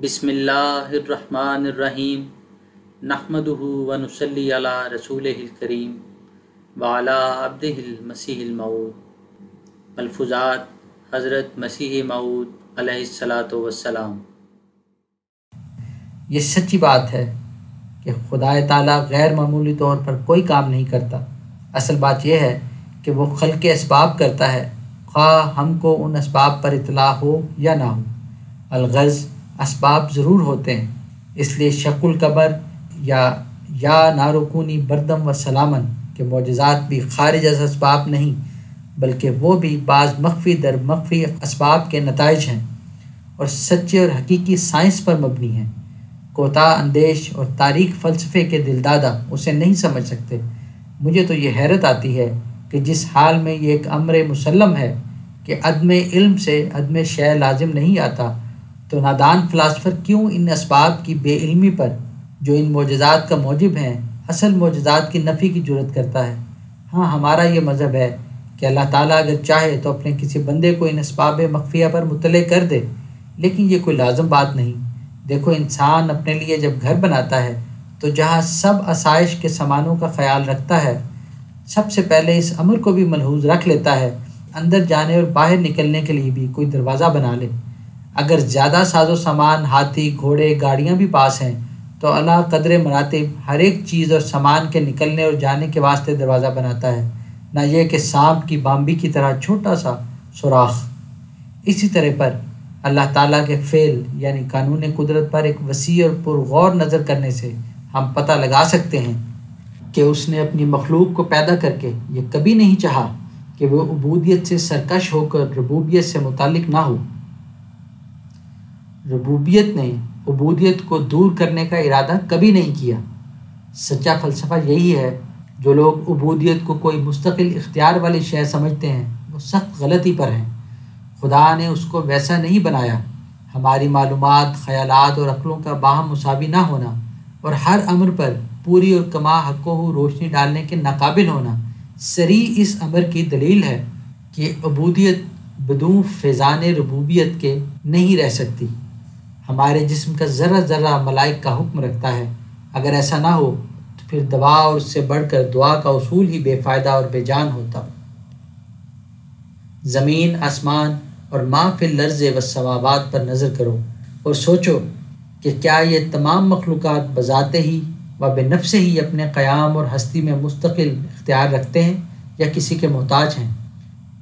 بسم اللہ الرحمن الرحیم نحمدہ ونصلی علی رسولہ الکریم وعلی عبدہ المسیح الموعود۔ ملفوظات حضرت مسیح موعود علیہ الصلاۃ والسلام۔ یہ سچی بات ہے کہ خدا تعالیٰ غیر معمولی طور پر کوئی کام نہیں کرتا۔ اصل بات یہ ہے کہ وہ خلق اسباب کرتا ہے، خواہ ہم کو ان اسباب پر اطلاع ہو یا نہ ہو۔ الغرض اسباب ضرور ہوتے ہیں، اس لیے شق القمر یا نارکونی بردم و سلامن کے معجزات بھی خارج از اسباب نہیں، بلکہ وہ بھی بعض مخفی در مخفی اسباب کے نتائج ہیں اور سچے اور حقیقی سائنس پر مبنی ہیں۔ کوتاہ اندیش اور تاریک فلسفے کے دلدادہ اسے نہیں سمجھ سکتے۔ مجھے تو یہ حیرت آتی ہے کہ جس حال میں یہ ایک امر مسلم ہے کہ عدم علم سے عدم شے لازم نہیں آتا، تو نادان فلاسفر کیوں ان اسباب کی بے علمی پر جو ان معجزات کا موجب ہیں اصل معجزات کی نفی کی جرات کرتا ہے۔ ہاں، ہمارا یہ مذہب ہے کہ اللہ تعالیٰ اگر چاہے تو اپنے کسی بندے کو ان اسباب مخفیہ پر مطلع کر دے، لیکن یہ کوئی لازم بات نہیں۔ دیکھو، انسان اپنے لیے جب گھر بناتا ہے تو جہاں سب آسائش کے سامانوں کا خیال رکھتا ہے، سب سے پہلے اس امر کو بھی ملحوظ رکھ لیتا ہے اندر جانے اور باہر نکلنے کے لیے بھی کوئی دروازہ بنا لے۔ اگر زیادہ ساز و سامان، ہاتھی، گھوڑے، گاڑیاں بھی پاس ہیں تو اللہ قدر مراتب ہر ایک چیز اور سامان کے نکلنے اور جانے کے واسطے دروازہ بناتا ہے، نہ یہ کہ سانپ کی بامبی کی طرح چھوٹا سا سوراخ۔ اسی طرح پر اللہ تعالیٰ کے فعل یعنی قانون قدرت پر ایک وسیع اور پرغور نظر کرنے سے ہم پتہ لگا سکتے ہیں کہ اس نے اپنی مخلوق کو پیدا کر کے یہ کبھی نہیں چاہا کہ وہ عبودیت سے سرکش ہو کر ربوبیت سے متعلق نہ ہو۔ ربوبیت نے عبودیت کو دور کرنے کا ارادہ کبھی نہیں کیا۔ سچا فلسفہ یہی ہے۔ جو لوگ عبودیت کو کوئی مستقل اختیار والی شے سمجھتے ہیں وہ سخت غلطی پر ہیں۔ خدا نے اس کو ویسا نہیں بنایا۔ ہماری معلومات، خیالات اور عقلوں کا باہم مساوی نہ ہونا اور ہر امر پر پوری اور کما حق و روشنی ڈالنے کے ناقابل ہونا صریح اس امر کی دلیل ہے کہ عبودیت بدون فیضان ربوبیت کے نہیں رہ سکتی۔ ہمارے جسم کا ذرہ ذرہ ملائک کا حکم رکھتا ہے۔ اگر ایسا نہ ہو تو پھر دوا اور اس سے بڑھ کر دعا کا اصول ہی بے فائدہ اور بے جان ہوتا۔ زمین، آسمان اور ما فی الارض والسماوات پر نظر کرو اور سوچو کہ کیا یہ تمام مخلوقات بذات ہی و بنفس ہی اپنے قیام اور ہستی میں مستقل اختیار رکھتے ہیں یا کسی کے محتاج ہیں؟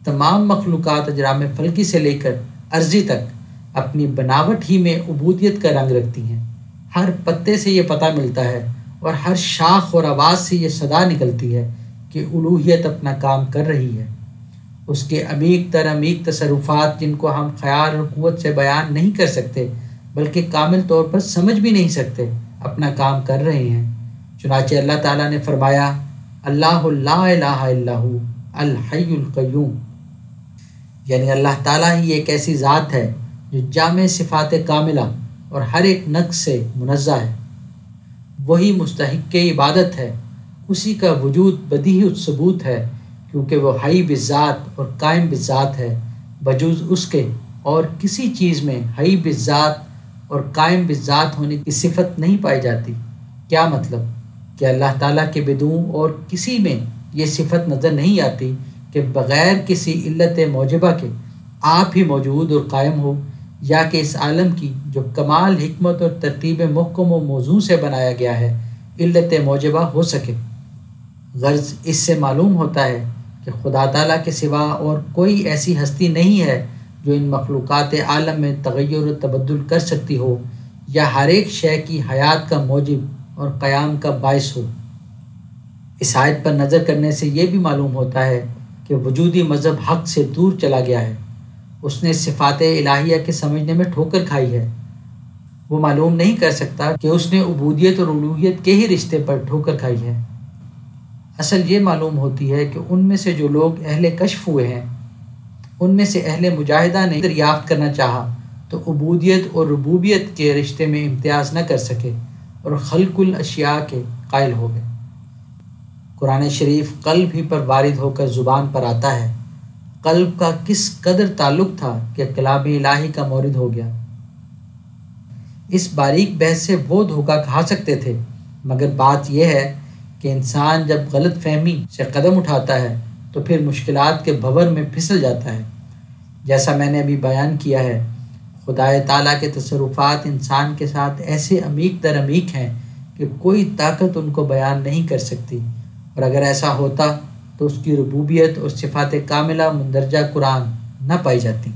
تمام مخلوقات اجرام فلکی سے لے کر ارضی تک اپنی بناوٹ ہی میں عبودیت کا رنگ رکھتی ہیں۔ ہر پتے سے یہ پتہ ملتا ہے اور ہر شاخ اور آواز سے یہ صدا نکلتی ہے کہ الوہیت اپنا کام کر رہی ہے۔ اس کے عمیق تر عمیق تصرفات جن کو ہم خیال اور قوت سے بیان نہیں کر سکتے بلکہ کامل طور پر سمجھ بھی نہیں سکتے، اپنا کام کر رہے ہیں۔ چنانچہ اللہ تعالیٰ نے فرمایا، اللہ لا الہ الا ہو الحی القیوم، یعنی اللہ تعالیٰ ہی ایک ایسی ذات ہے جو جامع صفات کاملہ اور ہر ایک نقص سے منزہ ہے۔ وہی مستحق عبادت ہے، اسی کا وجود بدیہی الثبوت ہے، کیونکہ وہ حی بالذات اور قائم بالذات ہے۔ بجوز اس کے اور کسی چیز میں حی بالذات اور قائم بالذات ہونے کی صفت نہیں پائی جاتی۔ کیا مطلب؟ کہ اللہ تعالیٰ کے بدون اور کسی میں یہ صفت نظر نہیں آتی کہ بغیر کسی علت موجبہ کے آپ ہی موجود اور قائم ہو، یا کہ اس عالم کی جو کمال حکمت اور ترتیب محکم و موضوع سے بنایا گیا ہے علت موجبہ ہو سکے۔ غرض اس سے معلوم ہوتا ہے کہ خدا تعالیٰ کے سوا اور کوئی ایسی ہستی نہیں ہے جو ان مخلوقات عالم میں تغیر و تبدل کر سکتی ہو یا ہر ایک شے کی حیات کا موجب اور قیام کا باعث ہو۔ اس آیت پر نظر کرنے سے یہ بھی معلوم ہوتا ہے کہ وجودی مذہب حق سے دور چلا گیا ہے۔ اس نے صفات الہیہ کے سمجھنے میں ٹھوکر کھائی ہے۔ وہ معلوم نہیں کر سکتا کہ اس نے عبودیت اور الوہیت کے ہی رشتے پر ٹھوکر کھائی ہے۔ اصل یہ معلوم ہوتی ہے کہ ان میں سے جو لوگ اہل کشف ہوئے ہیں، ان میں سے اہل مجاہدہ نے دریافت کرنا چاہا تو عبودیت اور ربوبیت کے رشتے میں امتیاز نہ کر سکے اور خلق الاشیاء کے قائل ہو گئے۔ قرآن شریف قلب ہی پر وارد ہو کر زبان پر آتا ہے۔ قلب کا کس قدر تعلق تھا کہ کلام الہی کا مورد ہو گیا۔ اس باریک بحث سے وہ دھوکہ کھا سکتے تھے، مگر بات یہ ہے کہ انسان جب غلط فہمی سے قدم اٹھاتا ہے تو پھر مشکلات کے بھنور میں پھسل جاتا ہے۔ جیسا میں نے ابھی بیان کیا ہے، خدائے تعالیٰ کے تصرفات انسان کے ساتھ ایسے عمیق در عمیق ہیں کہ کوئی طاقت ان کو بیان نہیں کر سکتی، اور اگر ایسا ہوتا تو اس کی ربوبیت اور صفات کاملہ مندرجہ قرآن نہ پائی جاتی۔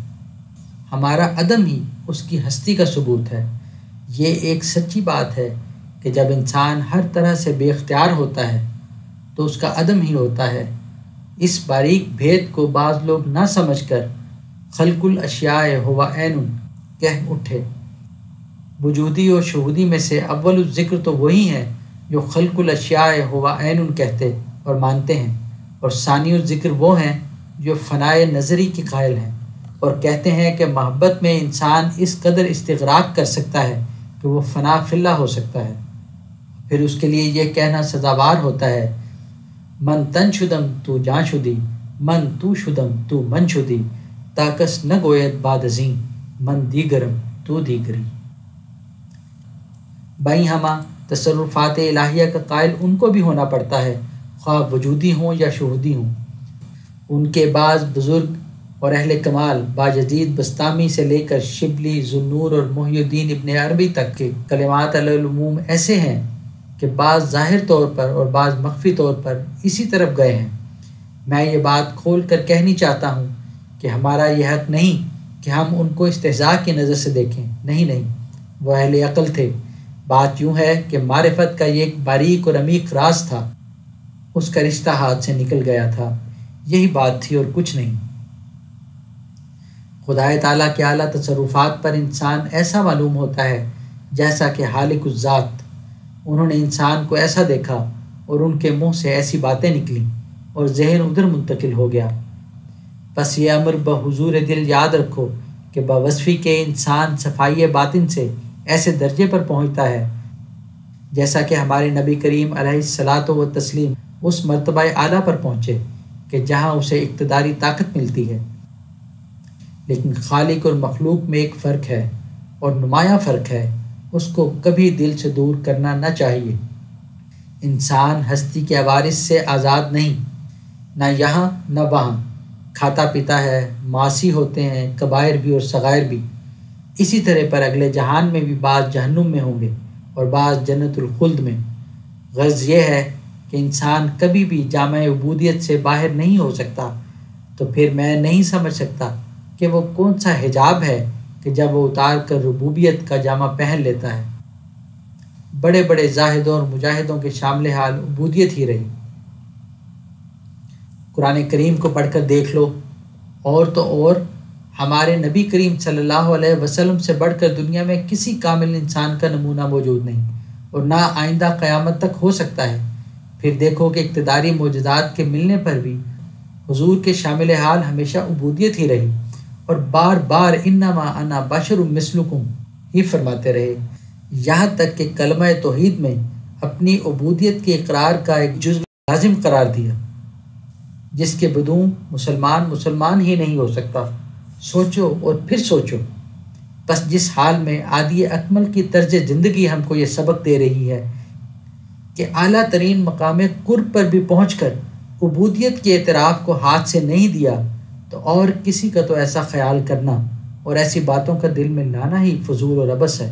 ہمارا عدم ہی اس کی ہستی کا ثبوت ہے۔ یہ ایک سچی بات ہے کہ جب انسان ہر طرح سے بے اختیار ہوتا ہے تو اس کا عدم ہی ہوتا ہے۔ اس باریک بھید کو بعض لوگ نہ سمجھ کر خلق الاشیاء ہوا عین کہہ اٹھے۔ وجودی اور شہودی میں سے اول الذکر تو وہی ہیں جو خلق الاشیاء ہوا عین کہتے اور مانتے ہیں، اور ثانی الذکر وہ ہیں جو فنائے نظری کے قائل ہیں اور کہتے ہیں کہ محبت میں انسان اس قدر استغراق کر سکتا ہے کہ وہ فنا فی اللہ ہو سکتا ہے۔ پھر اس کے لیے یہ کہنا سزاوار ہوتا ہے، من تن شدم تو جان شدی، من تو شدم تو من شدی، تاکس نہ گوید بعد ازیں، من دیگرم تو دیگری۔ بھائی ہمہ تصرفات الہیہ کا قائل ان کو بھی ہونا پڑتا ہے، خواہ وجودی ہوں یا شہودی ہوں۔ ان کے بعض بزرگ اور اہل کمال باجدید بسطامی سے لے کر شبلی، ذوالنور اور محی الدین ابن عربی تک کے کلمات علی العموم ایسے ہیں کہ بعض ظاہر طور پر اور بعض مخفی طور پر اسی طرف گئے ہیں۔ میں یہ بات کھول کر کہنی چاہتا ہوں کہ ہمارا یہ حق نہیں کہ ہم ان کو استہزاء کی نظر سے دیکھیں، نہیں، وہ اہل عقل تھے۔ بات یوں ہے کہ معرفت کا یہ ایک باریک اور عمیق راز تھا، اس کا رشتہ ہاتھ سے نکل گیا تھا، یہی بات تھی اور کچھ نہیں۔ خدائے تعالیٰ کے اعلیٰ تصرفات پر انسان ایسا معلوم ہوتا ہے جیسا کہ خالق الذات۔ انہوں نے انسان کو ایسا دیکھا اور ان کے منہ سے ایسی باتیں نکلیں اور ذہن ادھر منتقل ہو گیا۔ بس یہ امر بحضور دل یاد رکھو کہ بوصفی کے انسان صفائی باطن سے ایسے درجے پر پہنچتا ہے جیسا کہ ہمارے نبی کریم علیہ الصلاۃ والتسلیم اس مرتبہ اعلیٰ پر پہنچے کہ جہاں اسے اقتداری طاقت ملتی ہے۔ لیکن خالق اور مخلوق میں ایک فرق ہے اور نمایاں فرق ہے، اس کو کبھی دل سے دور کرنا نہ چاہیے۔ انسان ہستی کے عوارض سے آزاد نہیں، نہ یہاں نہ وہاں، کھاتا پیتا ہے، معاصی ہوتے ہیں، کبائر بھی اور صغائر بھی۔ اسی طرح پر اگلے جہان میں بھی بعض جہنم میں ہوں گے اور بعض جنت الخلد میں۔ غرض یہ ہے کہ انسان کبھی بھی جامع عبودیت سے باہر نہیں ہو سکتا، تو پھر میں نہیں سمجھ سکتا کہ وہ کون سا حجاب ہے کہ جب وہ اتار کر ربوبیت کا جامہ پہن لیتا ہے۔ بڑے بڑے زاہدوں اور مجاہدوں کے شامل حال عبودیت ہی رہی۔ قرآن کریم کو پڑھ کر دیکھ لو، اور تو اور ہمارے نبی کریم صلی اللہ علیہ وسلم سے بڑھ کر دنیا میں کسی کامل انسان کا نمونہ موجود نہیں، اور نہ آئندہ قیامت تک ہو سکتا ہے۔ پھر دیکھو کہ اقتداری معجزات کے ملنے پر بھی حضور کے شامل حال ہمیشہ عبودیت ہی رہی، اور بار بار انما انا بشر مثلکم ہی فرماتے رہے، یہاں تک کہ کلمہ توحید میں اپنی عبودیت کے اقرار کا ایک جزو لازم قرار دیا، جس کے بدون مسلمان ہی نہیں ہو سکتا۔ سوچو اور پھر سوچو۔ بس جس حال میں عادی اکمل کی طرز زندگی ہم کو یہ سبق دے رہی ہے کہ اعلیٰ ترین مقام قرب پر بھی پہنچ کر عبودیت کے اعتراف کو ہاتھ سے نہیں دیا، تو اور کسی کا تو ایسا خیال کرنا اور ایسی باتوں کا دل میں لانا ہی فضول اور عبث ہے۔